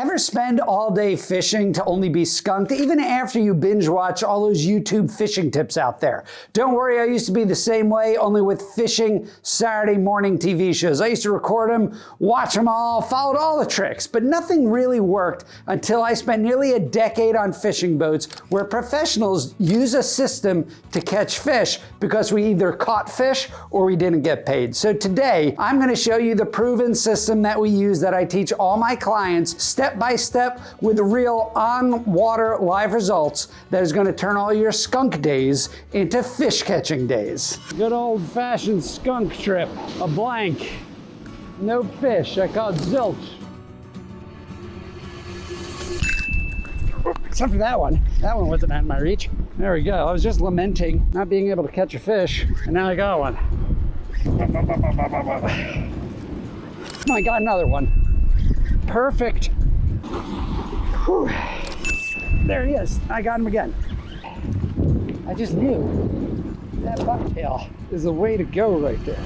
Ever spend all day fishing to only be skunked, even after you binge watch all those YouTube fishing tips out there? Don't worry, I used to be the same way, only with fishing Saturday morning TV shows. I used to record them, watch them all, followed all the tricks, but nothing really worked until I spent nearly a decade on fishing boats where professionals use a system to catch fish because we either caught fish or we didn't get paid. So today, I'm gonna show you the proven system that we use that I teach all my clients step by step with real on-water live results that is going to turn all your skunk days into fish catching days. Good old-fashioned skunk trip. A blank. No fish. I call it zilch. Except for that one. That one wasn't at my reach. There we go. I was just lamenting not being able to catch a fish, and now I got one. I got another one. Perfect. Whew. There he is. I got him again. I just knew that bucktail is the way to go right there.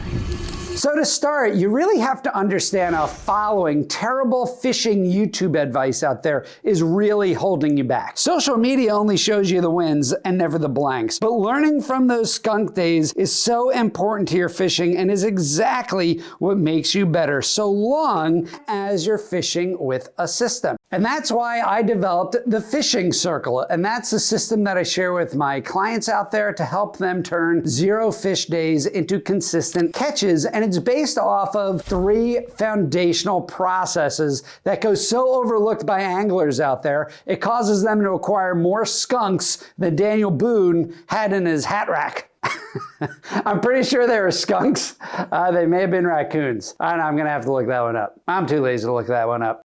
So to start, you really have to understand how following terrible fishing YouTube advice out there is really holding you back. Social media only shows you the wins and never the blanks, but learning from those skunk days is so important to your fishing and is exactly what makes you better, so long as you're fishing with a system. And that's why I developed the Fishing Circle, and that's the system that I share with my clients out there to help them turn 0 fish days into consistent catches. And it's based off of 3 foundational processes that go so overlooked by anglers out there, it causes them to acquire more skunks than Daniel Boone had in his hat rack. I'm pretty sure they were skunks. They may have been raccoons. I don't know, I'm gonna have to look that one up. I'm too lazy to look that one up.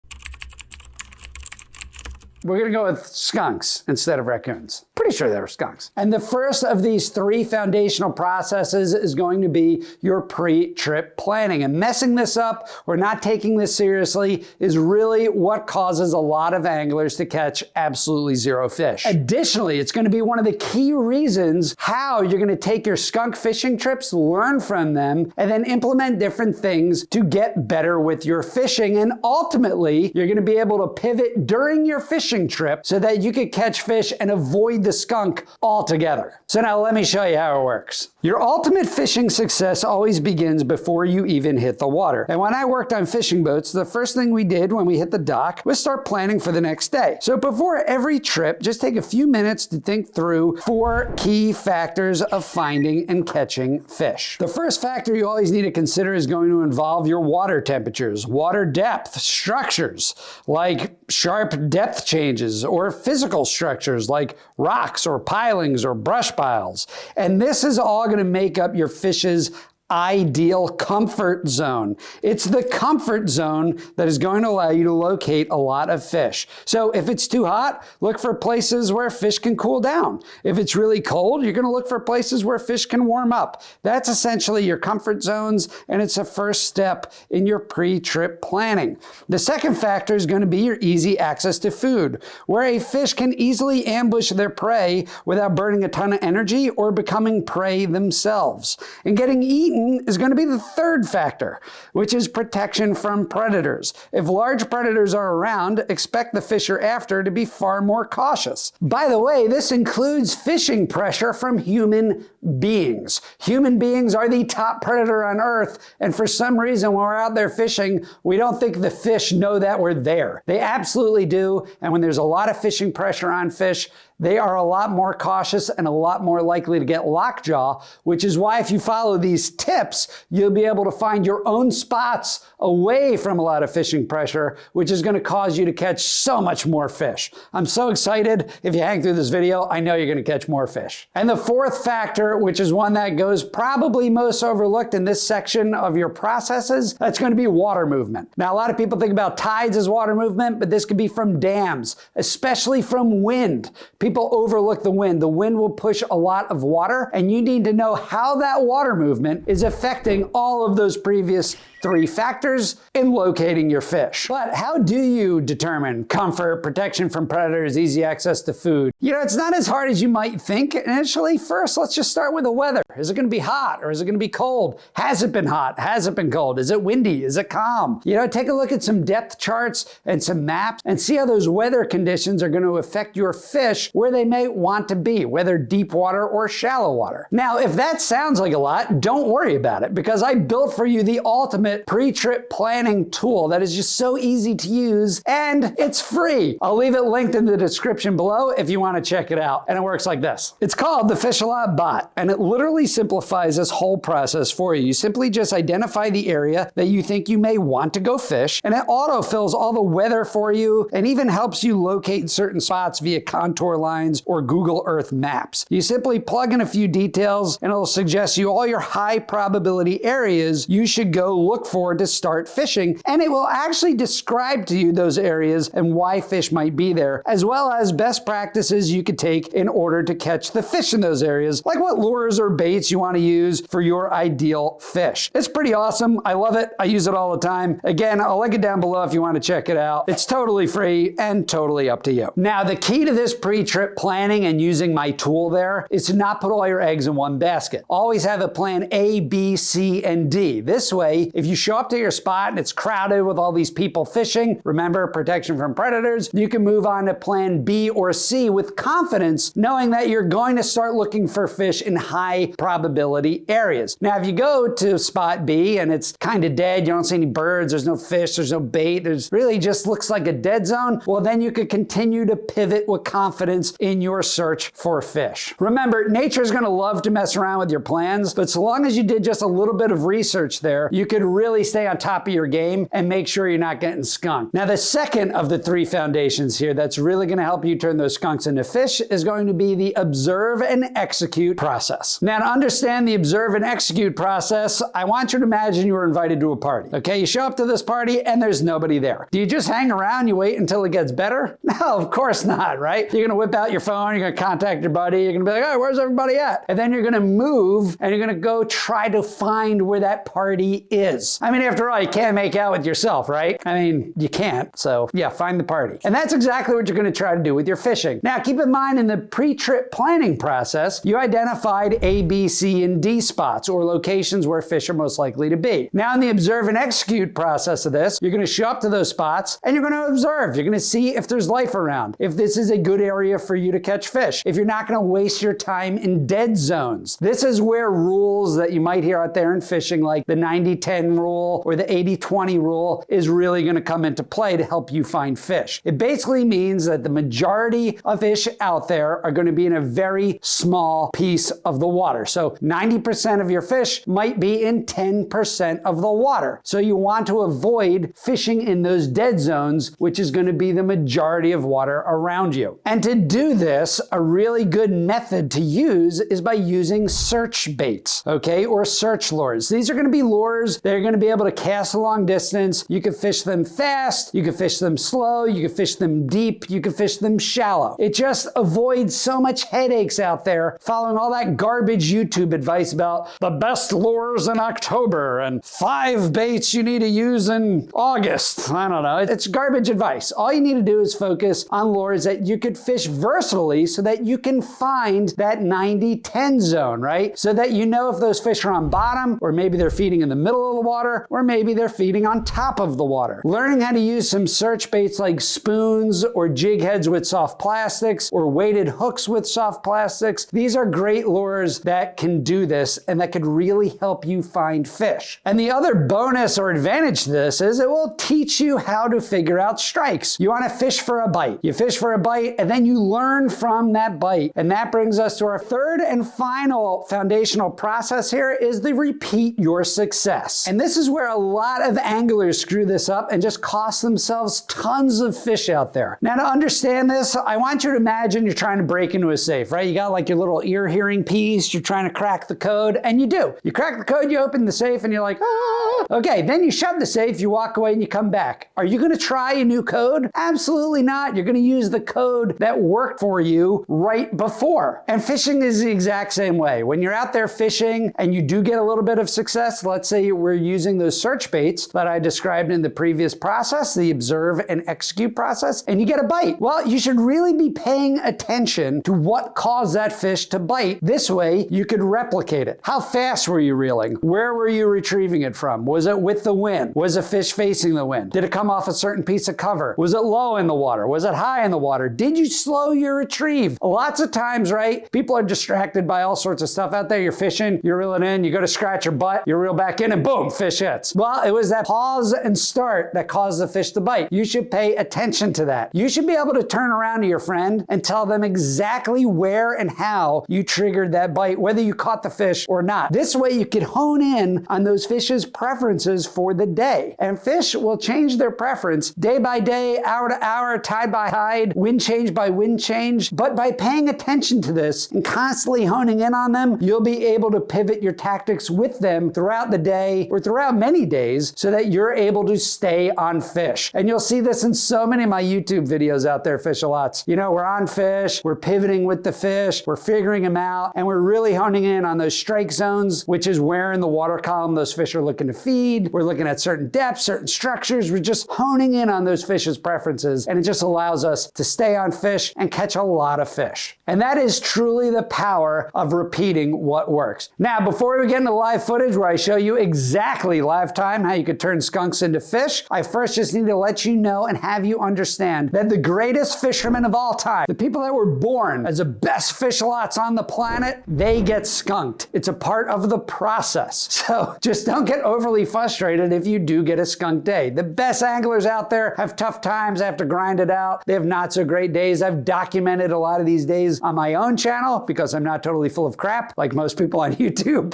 We're gonna go with skunks instead of raccoons. Pretty sure they were skunks. And the first of these 3 foundational processes is going to be your pre-trip planning. And messing this up or not taking this seriously is really what causes a lot of anglers to catch absolutely 0 fish. Additionally, it's gonna be one of the key reasons how you're gonna take your skunk fishing trips, learn from them, and then implement different things to get better with your fishing. And ultimately, you're gonna be able to pivot during your fishing trip so that you could catch fish and avoid the skunk altogether. So now let me show you how it works. Your ultimate fishing success always begins before you even hit the water. And when I worked on fishing boats, the first thing we did when we hit the dock was start planning for the next day. So before every trip, just take a few minutes to think through 4 key factors of finding and catching fish. The first factor you always need to consider is going to involve your water temperatures, water depth, structures like sharp depth changes, or physical structures like rocks or pilings or brush piles. And this is all going to make up your fish's ideal comfort zone. It's the comfort zone that is going to allow you to locate a lot of fish. So if it's too hot, look for places where fish can cool down. If it's really cold, you're going to look for places where fish can warm up. That's essentially your comfort zones, and it's a first step in your pre-trip planning. The second factor is going to be your easy access to food, where a fish can easily ambush their prey without burning a ton of energy or becoming prey themselves. And getting eaten is going to be the third factor, which is protection from predators. If large predators are around, expect the fish you're after to be far more cautious. By the way, this includes fishing pressure from human beings. Human beings are the top predator on Earth, and for some reason, when we're out there fishing, we don't think the fish know that we're there. They absolutely do, and when there's a lot of fishing pressure on fish, they are a lot more cautious and a lot more likely to get lockjaw, which is why if you follow these tips, you'll be able to find your own spots away from a lot of fishing pressure, which is going to cause you to catch so much more fish. I'm so excited. If you hang through this video, I know you're going to catch more fish. And the fourth factor, which is one that goes probably most overlooked in this section of your processes, that's going to be water movement. Now, a lot of people think about tides as water movement, but this could be from dams, especially from wind. People overlook the wind. The wind will push a lot of water, and you need to know how that water movement is affecting all of those previous three factors in locating your fish. But how do you determine comfort, protection from predators, easy access to food? You know, it's not as hard as you might think initially. First, let's just start with the weather. Is it going to be hot or is it going to be cold? Has it been hot? Has it been cold? Is it windy? Is it calm? You know, take a look at some depth charts and some maps and see how those weather conditions are going to affect your fish where they may want to be, whether deep water or shallow water. Now, if that sounds like a lot, don't worry about it, because I built for you the ultimate pre-trip planning tool that is just so easy to use, and it's free. I'll leave it linked in the description below if you want to check it out. And it works like this. It's called the Fish a Lot Bot, and it literally simplifies this whole process for you. You simply just identify the area that you think you may want to go fish, and it auto-fills all the weather for you and even helps you locate certain spots via contour lines or Google Earth maps. You simply plug in a few details and it'll suggest you all your high probability areas you should go look for to start fishing, and it will actually describe to you those areas and why fish might be there, as well as best practices you could take in order to catch the fish in those areas, like what lures or baits you want to use for your ideal fish. It's pretty awesome. I love it. I use it all the time. Again, I'll link it down below if you want to check it out. It's totally free and totally up to you. Now, the key to this pre-trip planning and using my tool there is to not put all your eggs in one basket. Always have a plan A, B, C, and D. This way, if you show up to your spot and it's crowded with all these people fishing, remember protection from predators, you can move on to plan B or C with confidence, knowing that you're going to start looking for fish in high probability areas. Now, if you go to spot B and it's kind of dead, you don't see any birds, there's no fish, there's no bait, there's really just looks like a dead zone, well, then you could continue to pivot with confidence in your search for fish. Remember, nature is going to love to mess around with your plans, but so long as you did just a little bit of research there, you could really stay on top of your game and make sure you're not getting skunked. Now, the second of the three foundations here that's really going to help you turn those skunks into fish is going to be the observe and execute process. Now, to understand the observe and execute process, I want you to imagine you were invited to a party. Okay, you show up to this party and there's nobody there. Do you just hang around, you wait until it gets better? No, of course not, right? You're gonna whip out your phone, you're gonna contact your buddy, you're gonna be like, oh, where's everybody at? And then you're gonna move and you're gonna go try to find where that party is. I mean, after all, you can't make out with yourself, right? I mean, you can't, so yeah, find the party. And that's exactly what you're gonna try to do with your fishing. Now, keep in mind, in the pre-trip planning process, you identified A, B, C, and D spots, or locations where fish are most likely to be. Now, in the observe and execute process of this, you're gonna show up to those spots and you're gonna observe. You're gonna see if there's life around, if this is a good area for you to catch fish, if you're not gonna waste your time in dead zones. This is where rules that you might hear out there in fishing, like the 90-10 rule or the 80-20 rule, is really gonna come into play to help you find fish. It basically means that the majority of fish out there are gonna be in a very small piece of the water. So 90% of your fish might be in 10% of the water. So you want to avoid fishing in those dead zones, which is going to be the majority of water around you. And to do this, a really good method to use is by using search baits, okay, or search lures. These are going to be lures that are going to be able to cast a long distance. You can fish them fast, you can fish them slow, you can fish them deep, you can fish them shallow. It just avoids so much headaches out there following all that garbage YouTube advice about the best lures in October and 5 baits you need to use in August. I don't know. It's garbage advice. All you need to do is focus on lures that you could fish versatilely so that you can find that 90-10 zone, right? So that you know if those fish are on bottom, or maybe they're feeding in the middle of the water, or maybe they're feeding on top of the water. Learning how to use some search baits like spoons or jig heads with soft plastics or weighted hooks with soft plastics. These are great lures that can do this and that could really help you find fish. And the other bonus or advantage to this is it will teach you how to figure out strikes. You want to fish for a bite. You fish for a bite and then you learn from that bite. And that brings us to our third and final foundational process here, is the repeat your success. And this is where a lot of anglers screw this up and just cost themselves tons of fish out there. Now, to understand this, I want you to imagine you're trying to break into a safe, right? You got like your little ear hearing piece, you're trying to crack the code, and you do. You crack the code, you open the safe, and you're like, ah. Okay, then you shut the safe, you walk away, and you come back. Are you gonna try a new code? Absolutely not. You're gonna use the code that worked for you right before. And fishing is the exact same way. When you're out there fishing and you do get a little bit of success, let's say we're using those search baits that I described in the previous process, the observe and execute process, and you get a bite. Well, you should really be paying attention to what caused that fish to bite. This way, you could replicate it. How fast were you reeling? Where were you retrieving it from? Was it with the wind? Was the fish facing the wind? Did it come off a certain piece of cover? Was it low in the water? Was it high in the water? Did you slow your retrieve? Lots of times, right? People are distracted by all sorts of stuff out there. You're fishing, you're reeling in, you go to scratch your butt, you reel back in, and boom, fish hits. Well, it was that pause and start that caused the fish to bite. You should pay attention to that. You should be able to turn around to your friend and tell them exactly where and how you triggered that bite, whether you caught the fish or not. This way you could hone in on those fish's preferences for the day. And fish will change their preference day by day, hour to hour, tide by tide, wind change by wind change. But by paying attention to this and constantly honing in on them, you'll be able to pivot your tactics with them throughout the day or throughout many days so that you're able to stay on fish. And you'll see this in so many of my YouTube videos out there, Fish-a-lots. You know, we're on fish, we're pivoting with the fish, we're figuring them out, and we're really honing in on those strike zones, which is where in the water column those fish are looking to feed. We're looking at certain depths, certain structures. We're just honing in on those fish's preferences, and it just allows us to stay on fish and catch a lot of fish. And that is truly the power of repeating what works. Now, before we get into live footage where I show you exactly live time how you could turn skunks into fish, I first just need to let you know and have you understand that the greatest fishermen of all time, the people that were born as the best fish-a-lots on the planet, they get skunked. It's a part of the process. So just don't get overly frustrated if you do get a skunk day. The best anglers out there have tough times, have to grind it out. They have not so great days. I've documented a lot of these days on my own channel because I'm not totally full of crap like most people on YouTube.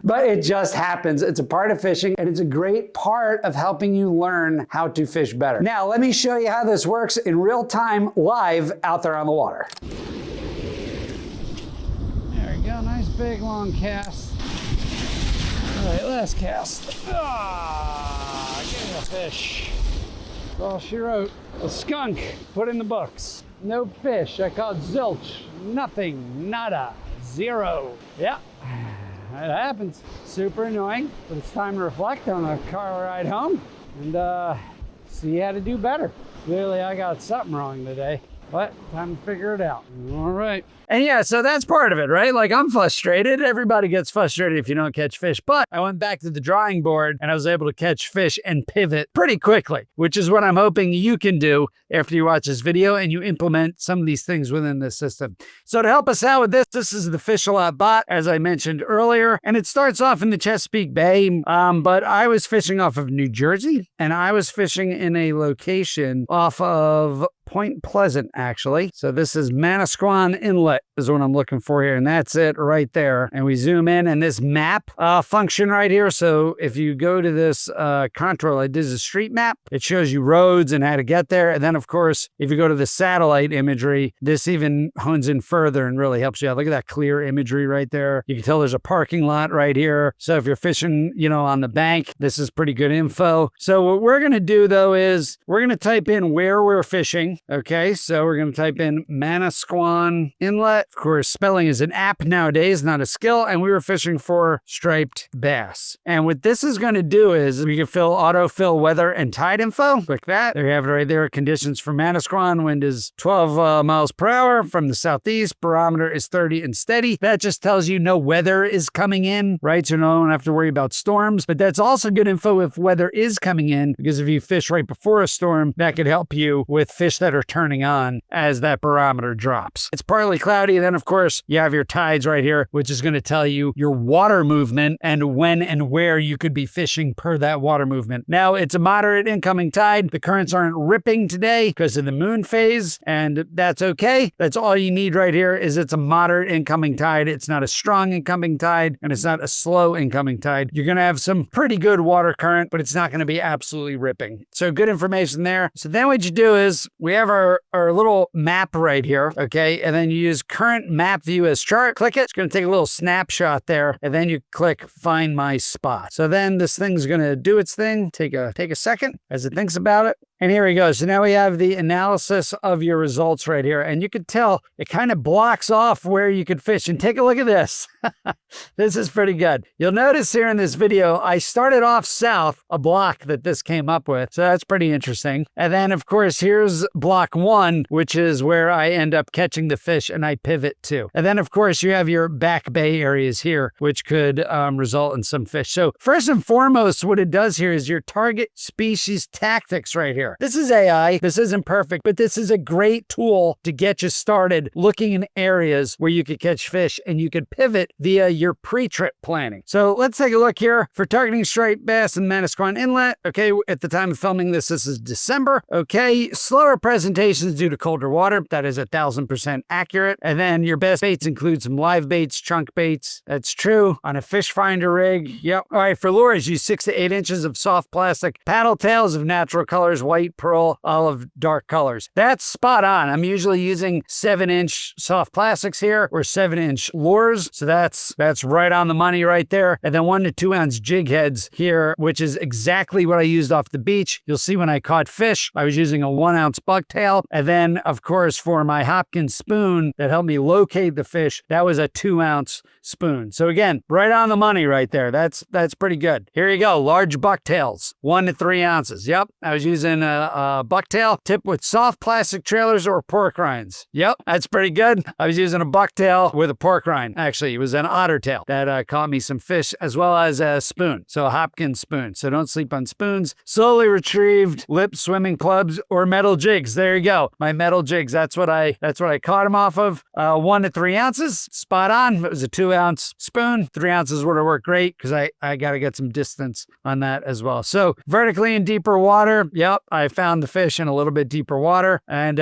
But it just happens. It's a part of fishing, and it's a great part of helping you learn how to fish better. Now, let me show you how this works in real time, live out there on the water. There we go, nice big long cast. All right, last cast. Ah, give me a fish. That's all she wrote. A skunk, put in the books. No fish, I called zilch. Nothing, nada, zero. Yeah, that happens. Super annoying, but it's time to reflect on the car ride home and see how to do better. Clearly I got something wrong today, but time to figure it out. All right. And yeah, so that's part of it, right? Like, I'm frustrated. Everybody gets frustrated if you don't catch fish. But I went back to the drawing board and I was able to catch fish and pivot pretty quickly, which is what I'm hoping you can do after you watch this video and you implement some of these things within the system. So to help us out with this is the Fish-a-lot bot, as I mentioned earlier. And it starts off in the Chesapeake Bay, but I was fishing off of New Jersey, and I was fishing in a location off of Point Pleasant, actually. So this is Manasquan Inlet is what I'm looking for here, and that's it right there. And we zoom in, and this map function right here. So if you go to this control, it is a street map. It shows you roads and how to get there. And then, of course, if you go to the satellite imagery, this even hones in further and really helps you out. Look at that clear imagery right there. You can tell there's a parking lot right here. So if you're fishing, you know, on the bank, this is pretty good info. So what we're going to do, though, is we're going to type in where we're fishing. Okay, so we're going to type in Manasquan Inlet. Of course, spelling is an app nowadays, not a skill. And we were fishing for striped bass. And what this is going to do is we can autofill weather and tide info. Click that. There you have it right there. Conditions for Manasquan. Wind is 12 miles per hour from the southeast. Barometer is 30 and steady. That just tells you no weather is coming in, right? So no one have to worry about storms. But that's also good info if weather is coming in, because if you fish right before a storm, that could help you with fish that are turning on as that barometer drops. It's partly cloudy. And then, of course, you have your tides right here, which is going to tell you your water movement and when and where you could be fishing per that water movement. Now, it's a moderate incoming tide. The currents aren't ripping today because of the moon phase, and that's okay. That's all you need right here is it's a moderate incoming tide. It's not a strong incoming tide, and it's not a slow incoming tide. You're going to have some pretty good water current, but it's not going to be absolutely ripping. So good information there. So then what you do is we have our little map right here, okay? And then you use current map view as chart. Click it. It's going to take a little snapshot there, and then you click find my spot. So then this thing's going to do its thing. Take a second as it thinks about it. And here we go. So now we have the analysis of your results right here. And you can tell it kind of blocks off where you could fish. And take a look at this. This is pretty good. You'll notice here in this video, I started off south, a block that this came up with. So that's pretty interesting. And then, of course, here's block 1, which is where I end up catching the fish and I pivot to. And then, of course, you have your back bay areas here, which could result in some fish. So first and foremost, what it does here is your target species tactics right here. This is AI. This isn't perfect, but this is a great tool to get you started looking in areas where you could catch fish and you could pivot via your pre-trip planning. So let's take a look here for targeting striped bass in Manasquan Inlet. Okay, at the time of filming this is December. Okay, slower presentations due to colder water. That is 1,000% accurate. And then your best baits include some live baits, chunk baits. That's true. On a fish finder rig. Yep. All right, for lures, use 6 to 8 inches of soft plastic paddle tails of natural colors, white, pearl, olive, dark colors. That's spot on. I'm usually using 7-inch soft plastics here or 7-inch lures. So that's right on the money right there. And then 1 to 2 ounce jig heads here, which is exactly what I used off the beach. You'll see when I caught fish, I was using a 1 ounce bucktail. And then, of course, for my Hopkins spoon that helped me locate the fish, that was a 2 ounce spoon. So again, right on the money right there. That's pretty good. Here you go. Large bucktails, 1 to 3 ounces. Yep. I was using a bucktail tipped with soft plastic trailers or pork rinds. Yep. That's pretty good. I was using a bucktail with a pork rind. Actually, it was an otter tail that caught me some fish as well as a spoon. So a Hopkins spoon. So don't sleep on spoons. Slowly retrieved lip swimming clubs or metal jigs. There you go. My metal jigs. That's what I caught them off of. 1 to 3 ounces. Spot on. It was a 2 ounce spoon. 3 ounces would have worked great because I got to get some distance on that as well. So vertically in deeper water. Yep. I found the fish in a little bit deeper water and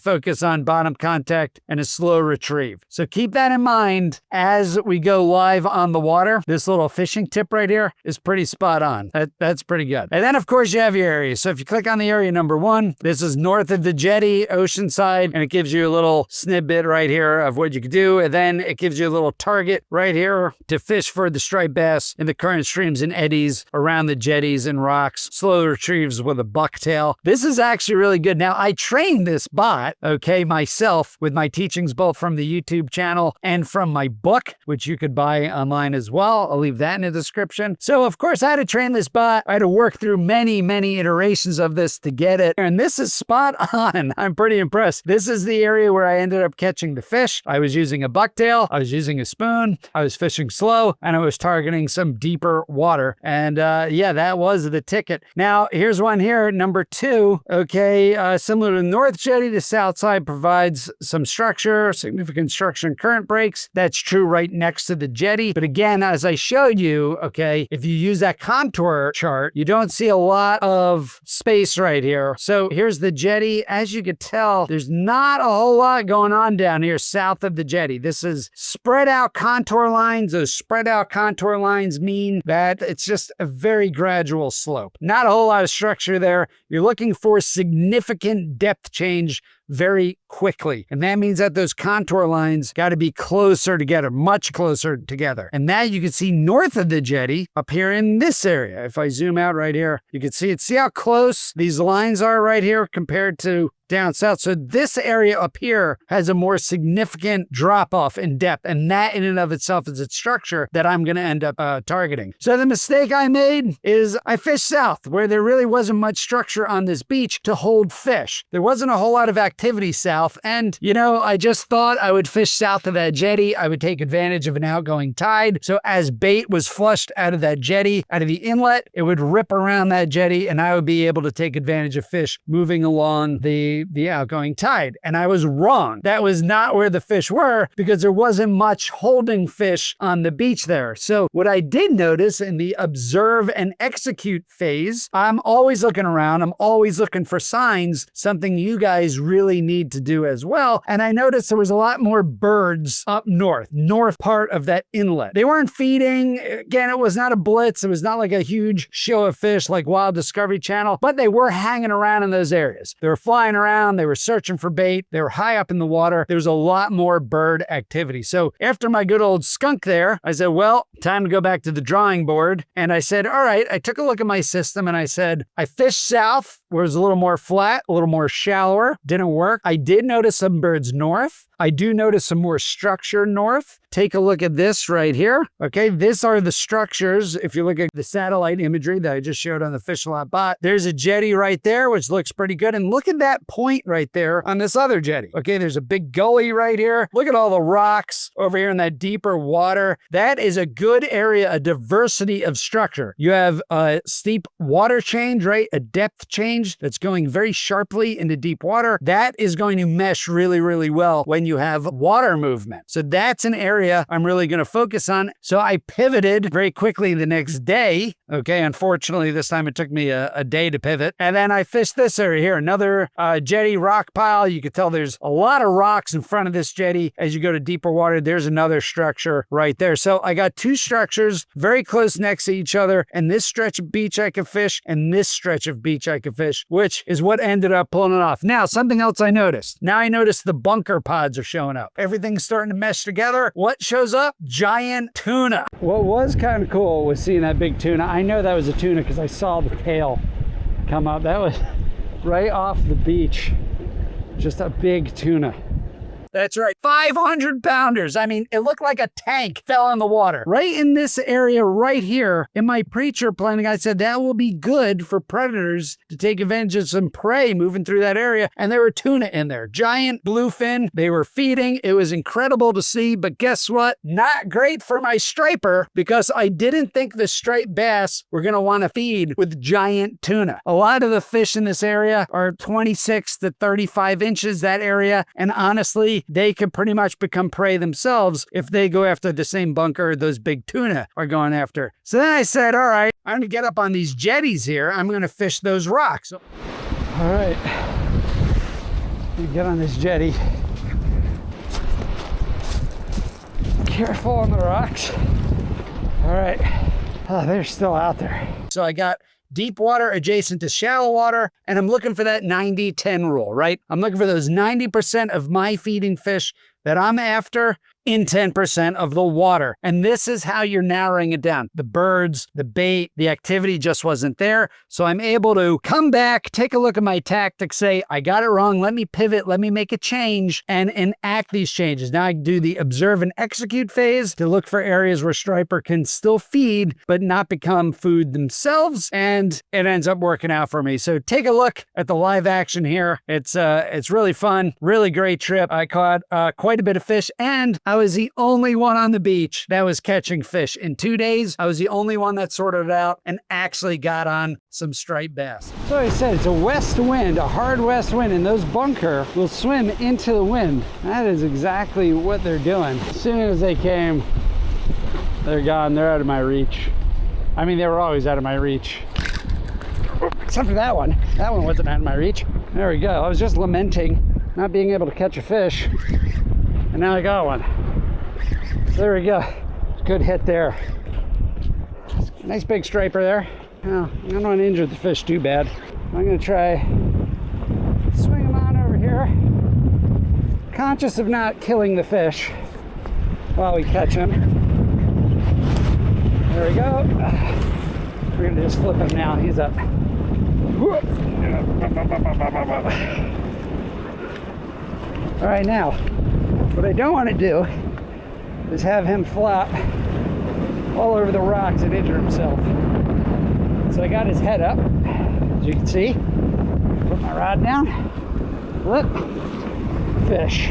focus on bottom contact and a slow retrieve. So keep that in mind as we go live on the water. This little fishing tip right here is pretty spot on. That's pretty good. And then, of course, you have your area. So if you click on the area number 1, this is north of the jetty, Oceanside, and it gives you a little snippet right here of what you could do. And then it gives you a little target right here to fish for the striped bass in the current streams and eddies around the jetties and rocks. Slow retrieves with a bucktail. This is actually really good. Now, I trained this bot, okay, myself with my teachings both from the YouTube channel and from my book, which you could buy online as well. I'll leave that in the description. So, of course, I had to train this bot. I had to work through many, many iterations of this to get it. And this is spot on. I'm pretty impressed. This is the area where I ended up catching the fish. I was using a bucktail. I was using a spoon. I was fishing slow, and I was targeting some deeper water. And yeah, that was the ticket. Now, here's one here, number 2. Okay, similar to North Jetty, the south side provides some structure, significant structure and current breaks. That's true right next to the jetty. But again, as I showed you, okay, if you use that contour chart, you don't see a lot of space right here. So here's the jetty. As you could tell, there's not a whole lot going on down here south of the jetty. This is spread out contour lines. Those spread out contour lines mean that it's just a very gradual slope. Not a whole lot of structure there. You're looking for significant depth change very quickly. And that means that those contour lines got to be closer together, much closer together. And that you can see north of the jetty up here in this area. If I zoom out right here, you can see it. See how close these lines are right here compared to down south. So this area up here has a more significant drop off in depth. And that in and of itself is a structure that I'm going to end up targeting. So the mistake I made is I fished south where there really wasn't much structure on this beach to hold fish. There wasn't a whole lot of activity south. And, you know, I just thought I would fish south of that jetty. I would take advantage of an outgoing tide. So as bait was flushed out of that jetty, out of the inlet, it would rip around that jetty and I would be able to take advantage of fish moving along the outgoing tide. And I was wrong. That was not where the fish were because there wasn't much holding fish on the beach there. So what I did notice in the observe and execute phase, I'm always looking around. I'm always looking for signs, something you guys really need to do as well. And I noticed there was a lot more birds up north part of that inlet. They weren't feeding. Again, it was not a blitz. It was not like a huge show of fish like Wild Discovery Channel, but they were hanging around in those areas. They were flying around. They were searching for bait. They were high up in the water. There was a lot more bird activity. So after my good old skunk there, I said, well, time to go back to the drawing board. And I said, all right, I took a look at my system and I said, I fished south was a little more flat, a little more shallower. Didn't work. I did notice some birds north. I do notice some more structure north. Take a look at this right here. Okay, these are the structures. If you look at the satellite imagery that I just showed on the Fish a Lot bot, there's a jetty right there, which looks pretty good. And look at that point right there on this other jetty. Okay, there's a big gully right here. Look at all the rocks over here in that deeper water. That is a good area, a diversity of structure. You have a steep water change, right? A depth change that's going very sharply into deep water. That is going to mesh really, really well when you have water movement. So that's an area I'm really going to focus on. So I pivoted very quickly the next day. Okay, unfortunately, this time it took me a day to pivot. And then I fished this area here, another jetty rock pile. You can tell there's a lot of rocks in front of this jetty. As you go to deeper water, there's another structure right there. So I got two structures very close next to each other. And this stretch of beach I could fish, and this stretch of beach I could fish, which is what ended up pulling it off. Now, something else I noticed. Now I noticed the bunker pods are showing up. Everything's starting to mesh together. What shows up? Giant tuna. What was kind of cool was seeing that big tuna. I know that was a tuna because I saw the tail come up. That was right off the beach. Just a big tuna. That's right, 500 pounders. I mean, it looked like a tank fell in the water. Right in this area right here, in my pre-trip planning, I said that will be good for predators to take advantage of some prey moving through that area. And there were tuna in there, giant bluefin. They were feeding. It was incredible to see, but guess what? Not great for my striper because I didn't think the striped bass were gonna wanna feed with giant tuna. A lot of the fish in this area are 26 to 35 inches, that area, and honestly, they could pretty much become prey themselves if they go after the same bunker those big tuna are going after. So then I said, all right, I'm gonna get up on these jetties here. I'm gonna fish those rocks. All right, let me get on this jetty. Careful on the rocks. All right, oh, they're still out there. So I got deep water adjacent to shallow water, and I'm looking for that 90-10 rule, right? I'm looking for those 90% of my feeding fish that I'm after in 10% of the water. And this is how you're narrowing it down. The birds, the bait, the activity just wasn't there. So I'm able to come back, take a look at my tactics, say, I got it wrong. Let me pivot. Let me make a change and enact these changes. Now I do the observe and execute phase to look for areas where striper can still feed, but not become food themselves. And it ends up working out for me. So take a look at the live action here. It's really fun, really great trip. I caught quite a bit of fish, and I was the only one on the beach that was catching fish. In 2 days, I was the only one that sorted it out and actually got on some striped bass. So I said, it's a west wind, a hard west wind, and those bunker will swim into the wind. That is exactly what they're doing. As soon as they came, they're gone. They're out of my reach. I mean, they were always out of my reach. Except for that one. That one wasn't out of my reach. There we go. I was just lamenting not being able to catch a fish. And now I got one. So there we go. Good hit there. Nice big striper there. Well, I don't want to injure the fish too bad. I'm going to try swing him on over here. Conscious of not killing the fish while we catch him. There we go. We're going to just flip him now. He's up. All right, now, what I don't want to do is have him flop all over the rocks and injure himself. So I got his head up, as you can see. Put my rod down, flip, fish.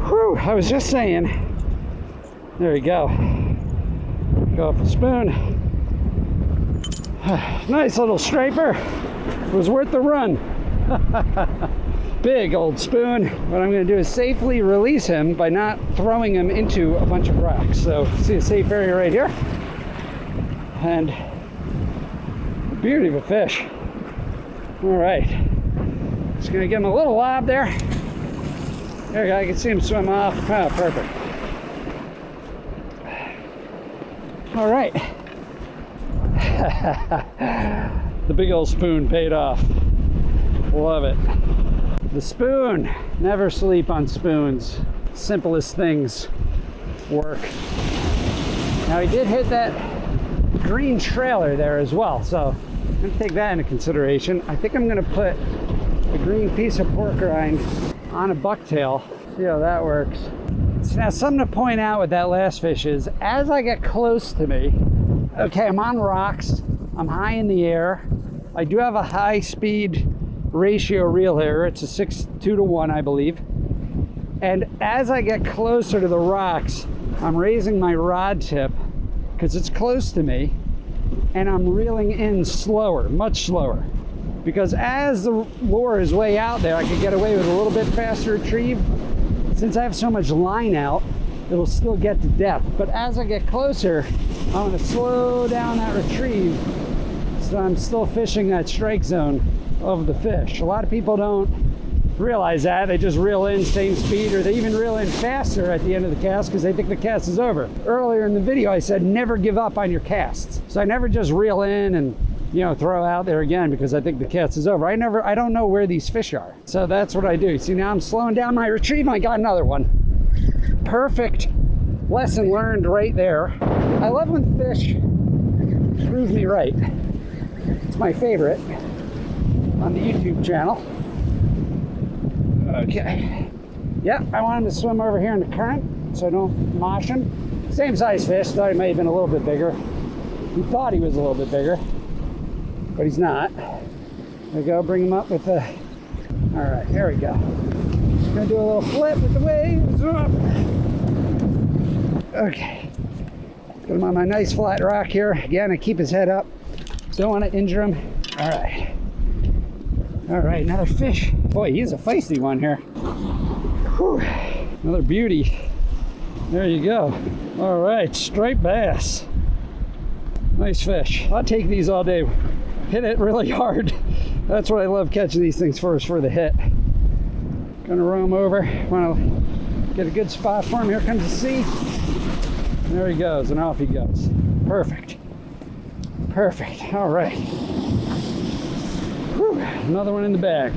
Whew, I was just saying, there we go. Go off the spoon. Nice little striper. It was worth the run. Big old spoon. What I'm going to do is safely release him by not throwing him into a bunch of rocks. So see a safe area right here, and beauty of a fish. All right, just going to give him a little lob there. There we go. I can see him swim off. Oh, perfect. All right. The big old spoon paid off. Love it. The spoon. Never sleep on spoons. Simplest things work. Now he did hit that green trailer there as well, so I'm gonna take that into consideration. I think I'm gonna put a green piece of pork rind on a bucktail. See how that works. So now something to point out with that last fish is, as I get close to me, okay, I'm on rocks, I'm high in the air. I do have a high speed ratio reel here. It's a 6:2 to 1, I believe. And as I get closer to the rocks, I'm raising my rod tip because it's close to me, and I'm reeling in slower, much slower. Because as the lure is way out there, I could get away with a little bit faster retrieve. Since I have so much line out, it'll still get to depth. But as I get closer, I'm gonna slow down that retrieve so I'm still fishing that strike zone of the fish. A lot of people don't realize that. They just reel in same speed, or they even reel in faster at the end of the cast because they think the cast is over. Earlier in the video, I said never give up on your casts. So I never just reel in and, you know, throw out there again because I think the cast is over. I don't know where these fish are. So that's what I do. See, now I'm slowing down my retrieve and I got another one. Perfect lesson learned right there. I love when fish prove me right. It's my favorite on the YouTube channel. Okay. Yeah, I want him to swim over here in the current so I don't mosh him. Same size fish, thought he may have been a little bit bigger. He thought he was a little bit bigger, but he's not. There we go, bring him up with the, all right, here we go. Gonna do a little flip with the waves. Okay. Put him on my nice flat rock here. Again, I keep his head up. Don't want to injure him. All right. All right, another fish. Boy, he's a feisty one here. Whew. Another beauty. There you go. All right, striped bass. Nice fish. I'll take these all day. Hit it really hard. That's what I love, catching these things first for the hit. Gonna roam over. Want to get a good spot for him. Here comes the sea. And there he goes, and off he goes. Perfect. Perfect. All right. Whew. Another one in the bag.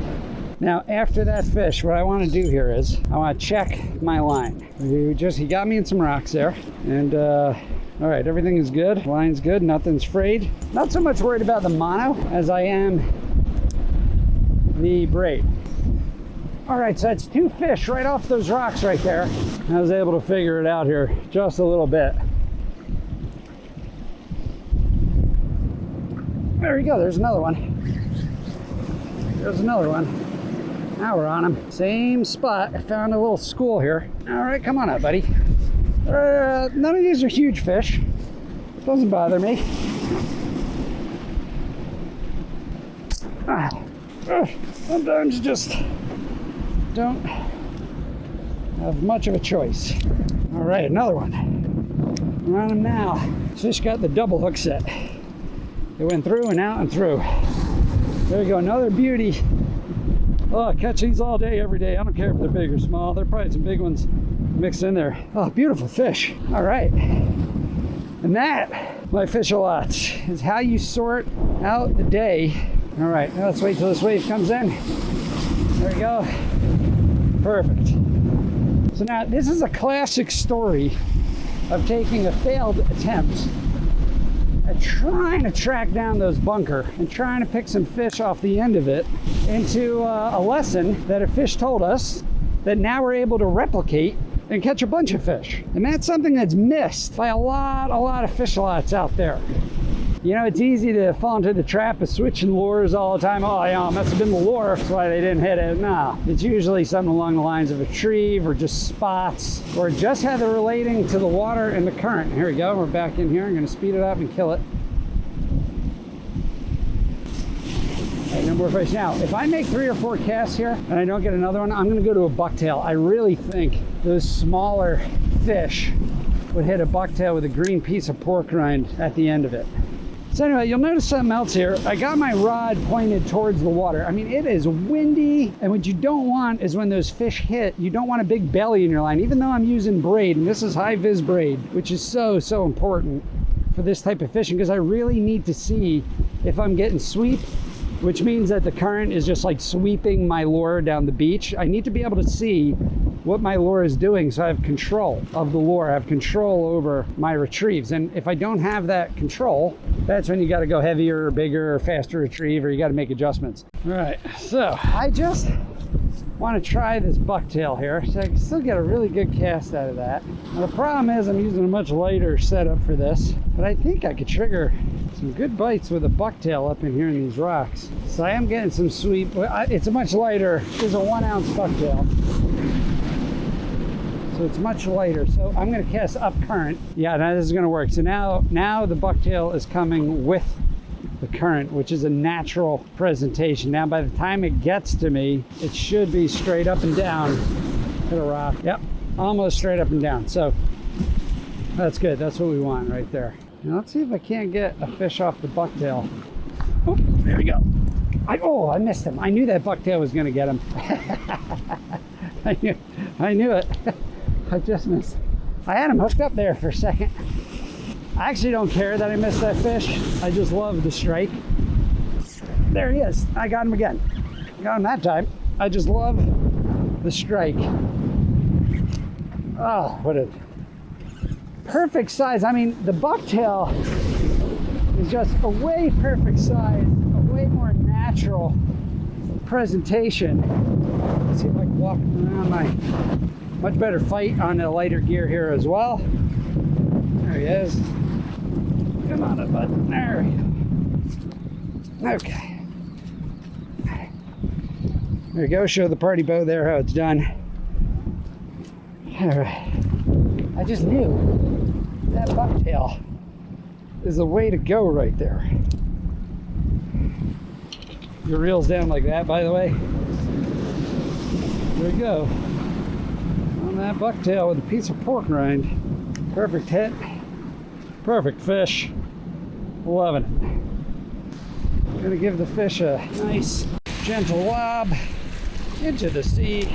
Now, after that fish, what I want to do here is I want to check my line. He got me in some rocks there, and all right, everything is good. Line's good, nothing's frayed. Not so much worried about the mono as I am the braid. All right, so that's 2 fish right off those rocks right there. I was able to figure it out here just a little bit. There we go, there's another one. There's another one. Now we're on him. Same spot. I found a little school here. All right, come on up, buddy. None of these are huge fish. It doesn't bother me. Sometimes you just don't have much of a choice. All right, another one. We're on him now. This fish got the double hook set. It went through and out and through. There you go, another beauty. Oh, I catch these all day, every day. I don't care if they're big or small. There are probably some big ones mixed in there. Oh, beautiful fish. All right. And that, my fish-a-lots, is how you sort out the day. All right, now let's wait till this wave comes in. There we go. Perfect. So now, this is a classic story of taking a failed attempt at trying to track down those bunker and trying to pick some fish off the end of it into a lesson that a fish told us that now we're able to replicate and catch a bunch of fish. And that's something that's missed by a lot of fish-a-lots out there. You know, it's easy to fall into the trap of switching lures all the time. Oh, yeah, it must have been the lure, that's why they didn't hit it. No, it's usually something along the lines of a retrieve or just spots or just how they're relating to the water and the current. Here we go, we're back in here. I'm gonna speed it up and kill it. All right, no more fish. Now, if I make 3 or 4 casts here and I don't get another one, I'm gonna go to a bucktail. I really think those smaller fish would hit a bucktail with a green piece of pork rind at the end of it. So anyway, you'll notice something else here. I got my rod pointed towards the water. I mean, it is windy, and what you don't want is when those fish hit, you don't want a big belly in your line, even though I'm using braid, and this is high vis braid, which is so important for this type of fishing, because I really need to see if I'm getting sweep, which means that the current is just like sweeping my lure down the beach. I need to be able to see what my lure is doing so I have control of the lure. I have control over my retrieves. And if I don't have that control, That's when you got to go heavier or bigger or faster retrieve, or you got to make adjustments. All right, so I just want to try this bucktail here, so I can still get a really good cast out of that. Now, the problem is I'm using a much lighter setup for this, but I think I could trigger some good bites with a bucktail up in here in these rocks. So I am getting some sweet, it's a much lighter, it's a 1 ounce bucktail. So it's much lighter. So I'm going to cast up current. Yeah, now this is going to work. So now the bucktail is coming with the current, which is a natural presentation. Now by the time it gets to me, it should be straight up and down to the rock. Yep, almost straight up and down. So that's good. That's what we want right there. Now let's see if I can't get a fish off the bucktail. Oh, there we go. I missed him. I knew that bucktail was going to get him. I knew it. I just missed. I had him hooked up there for a second. I actually don't care that I missed that fish. I just love the strike. There he is. I got him again. Got him that time. I just love the strike. Oh, what a perfect size. I mean, the bucktail is just a way perfect size, a way more natural presentation. Let's see if I can walk around my much better fight on the lighter gear here as well. There he is. Come on up, bud. There we go. Okay. There we go. Show the party bow there how it's done. All right. I just knew that bucktail is the way to go right there. Your reel's down like that, by the way. There we go. On that bucktail with a piece of pork rind. Perfect hit. Perfect fish. Loving it. I'm gonna give the fish a nice gentle lob into the sea.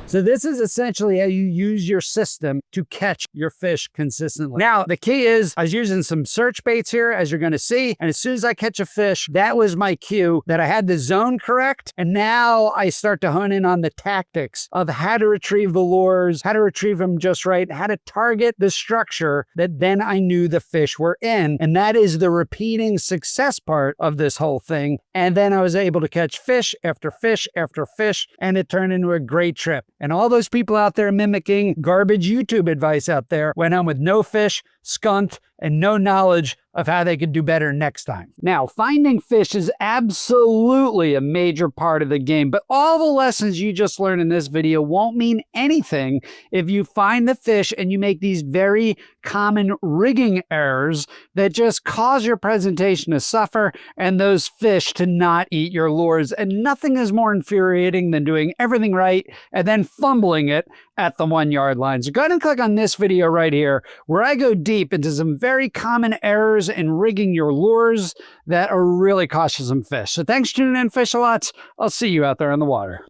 So this is essentially how you use your system to catch your fish consistently. Now, the key is I was using some search baits here, as you're going to see. And as soon as I catch a fish, that was my cue that I had the zone correct. And now I start to hone in on the tactics of how to retrieve the lures, how to retrieve them just right, how to target the structure that then I knew the fish were in. And that is the repeating success part of this whole thing. And then I was able to catch fish after fish after fish, and it turned into a great trip. And all those people out there mimicking garbage YouTube advice out there went home with no fish, skunked, and no knowledge of how they could do better next time. Now, finding fish is absolutely a major part of the game, but all the lessons you just learned in this video won't mean anything if you find the fish and you make these very common rigging errors that just cause your presentation to suffer and those fish to not eat your lures. And nothing is more infuriating than doing everything right and then fumbling it at the 1 yard line. So go ahead and click on this video right here, where I go deep into some very common errors in rigging your lures that are really cost you some fish. So thanks for tuning in, Fish-A-Lots. I'll see you out there in the water.